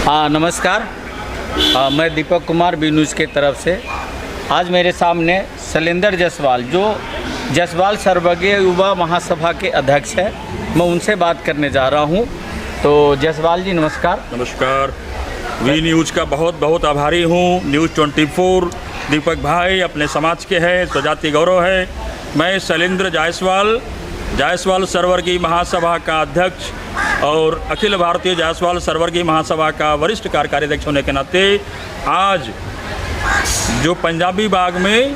नमस्कार। मैं Deepak Kumar B news के तरफ से आज मेरे सामने शैलेंद्र जायसवाल जो जायसवाल सर्वज्ञ युवा महासभा के अध्यक्ष है, मैं उनसे बात करने जा रहा हूं। तो जायसवाल जी नमस्कार। नमस्कार। वी न्यूज़ का बहुत बहुत आभारी हूं। न्यूज़ 24 दीपक भाई अपने समाज के हैं, स्वजाति गौरव है। मैं शैलेंद्र जायसवाल सर्वज्ञ महासभा का अध्यक्ष और अखिल भारतीय जायसवाल सर्वज्ञ महासभा का वरिष्ठ कार्यकारी अध्यक्ष होने के नाते आज जो पंजाबी बाग में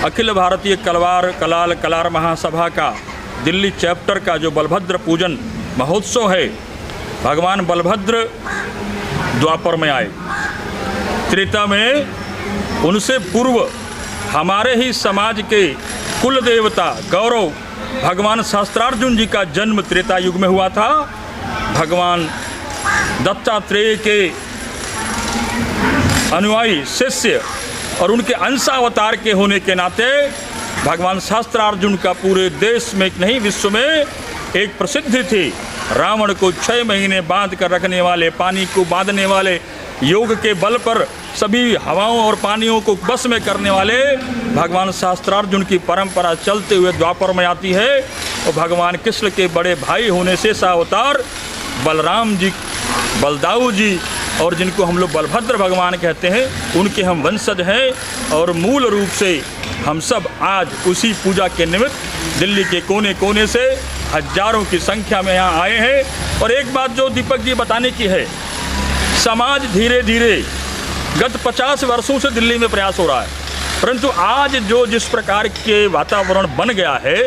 अखिल भारतीय कलार महासभा का दिल्ली चैप्टर का जो बलभद्र पूजन महोत्सव है, भगवान बलभद्र द्वापर में आए, त्रेता में उनसे पूर्व हमारे ही समाज के कुल देवता गौरव भगवान शास्त्रार्जुन जी का जन्म त्रेता युग में हुआ था। भगवान दत्तात्रेय के अनुयायी शिष्य और उनके अंशावतार के होने के नाते भगवान शास्त्रार्जुन का पूरे देश में नहीं विश्व में एक प्रसिद्धि थी। रावण को 6 महीने बांध कर रखने वाले, पानी को बांधने वाले, योग के बल पर सभी हवाओं और पानियों को बस में करने वाले भगवान शास्त्रार्जुन की परंपरा चलते हुए द्वापर में आती है। और भगवान कृष्ण के बड़े भाई होने से अवतार बलराम जी, बलदाऊ जी और जिनको हम लोग बलभद्र भगवान कहते हैं, उनके हम वंशज हैं। और मूल रूप से हम सब आज उसी पूजा के निमित्त दिल्ली के कोने कोने से हजारों की संख्या में यहाँ आए हैं। और एक बात जो दीपक जी बताने की है, समाज धीरे धीरे गत 50 वर्षों से दिल्ली में प्रयास हो रहा है, परंतु आज जो जिस प्रकार के वातावरण बन गया है,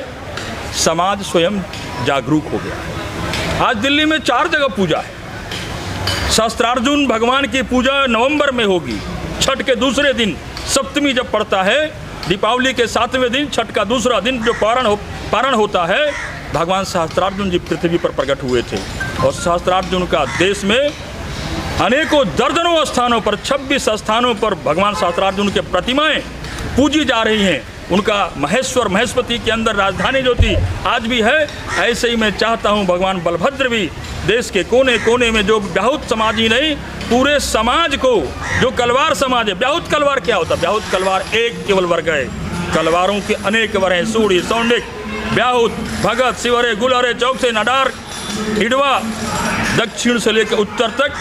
समाज स्वयं जागरूक हो गया है। आज दिल्ली में 4 जगह पूजा है। शास्त्रार्जुन भगवान की पूजा नवंबर में होगी, छठ के दूसरे दिन, सप्तमी जब पड़ता है, दीपावली के 7वें दिन, छठ का दूसरा दिन जो पारण होता है, भगवान शास्त्रार्जुन जी पृथ्वी पर प्रकट हुए थे। और शास्त्रार्जुन का देश में अनेकों दर्जनों स्थानों पर, 26 स्थानों पर भगवान शास्त्रार्जुन के प्रतिमाएं पूजी जा रही हैं। उनका महेश्वर महेश्वती के अंदर राजधानी जो थी आज भी है। ऐसे ही मैं चाहता हूं भगवान बलभद्र भी देश के कोने कोने में, जो ब्याहुत समाज ही नहीं, पूरे समाज को, जो कलवार समाज है, ब्याहुत कलवार क्या होता है? ब्याहुत कलवार एक केवल वर्ग है। कलवारों के अनेक वर्ग हैं, सूढ़ी, सौंडिक, ब्याहुत, भगत, शिवरे, गुलहरे, चौकसे, नडार, हिडवा, दक्षिण से लेकर उत्तर तक,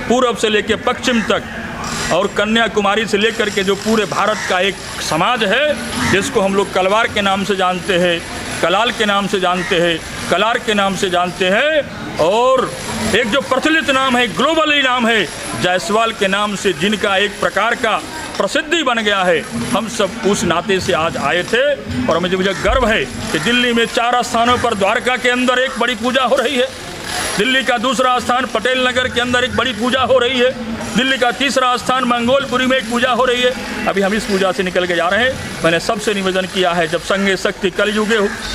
पूर्व से लेकर पश्चिम तक, और कन्याकुमारी से लेकर के जो पूरे भारत का एक समाज है, जिसको हम लोग कलवार के नाम से जानते हैं, कलाल के नाम से जानते हैं, कलार के नाम से जानते हैं। और एक जो प्रचलित नाम है, ग्लोबली नाम है, जायसवाल के नाम से, जिनका एक प्रकार का प्रसिद्धि बन गया है। हम सब उस नाते से आज आए थे। और मुझे गर्व है कि दिल्ली में 4 स्थानों पर, द्वारका के अंदर एक बड़ी पूजा हो रही है, दिल्ली का दूसरा स्थान पटेल नगर के अंदर एक बड़ी पूजा हो रही है, दिल्ली का तीसरा स्थान मंगोलपुरी में एक पूजा हो रही है। अभी हम इस पूजा से निकल के जा रहे हैं। मैंने सबसे निवेदन किया है, जब संघ शक्ति कलयुग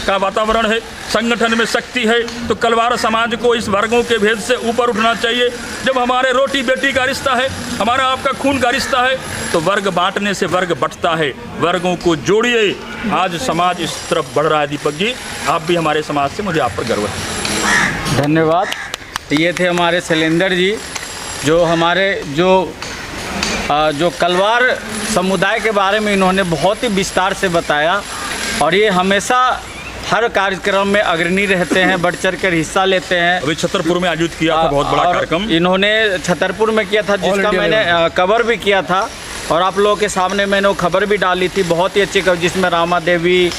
का वातावरण है, संगठन में शक्ति है, तो कलवार समाज को इस वर्गों के भेद से ऊपर उठना चाहिए। जब हमारे रोटी बेटी का रिश्ता है, हमारा आपका खून का रिश्ता है, तो वर्ग बांटने से वर्ग बंटता है। वर्गों को जोड़िए। आज समाज इस तरफ बढ़ रहा है। दीपक जी, आप भी हमारे समाज से, मुझे आप पर गर्व है। धन्यवाद। ये थे हमारे शैलेंद्र जी, जो हमारे जो कलवार समुदाय के बारे में इन्होंने बहुत ही विस्तार से बताया। और ये हमेशा हर कार्यक्रम में अग्रणी रहते हैं, बढ़ चढ़ कर हिस्सा लेते हैं। अभी छतरपुर में आयोजित किया था बहुत बड़ा कार्यक्रम, इन्होंने छतरपुर में किया था, जिसका मैंने कवर भी किया था और आप लोगों के सामने मैंने वो खबर भी डाली थी। बहुत ही अच्छी खबर, जिसमें रामा देवी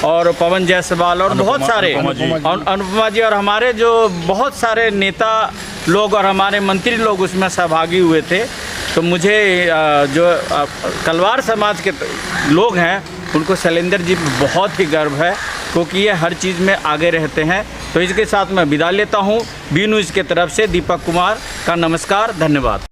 और पवन जायसवाल और बहुत सारे अनुपमा जी और हमारे जो बहुत सारे नेता लोग और हमारे मंत्री लोग उसमें सहभागी हुए थे। तो मुझे जो कलवार समाज के लोग हैं, उनको शैलेंद्र जी बहुत ही गर्व है, क्योंकि ये हर चीज़ में आगे रहते हैं। तो इसके साथ मैं विदा लेता हूँ। बी न्यूज़ की तरफ से दीपक कुमार का नमस्कार, धन्यवाद।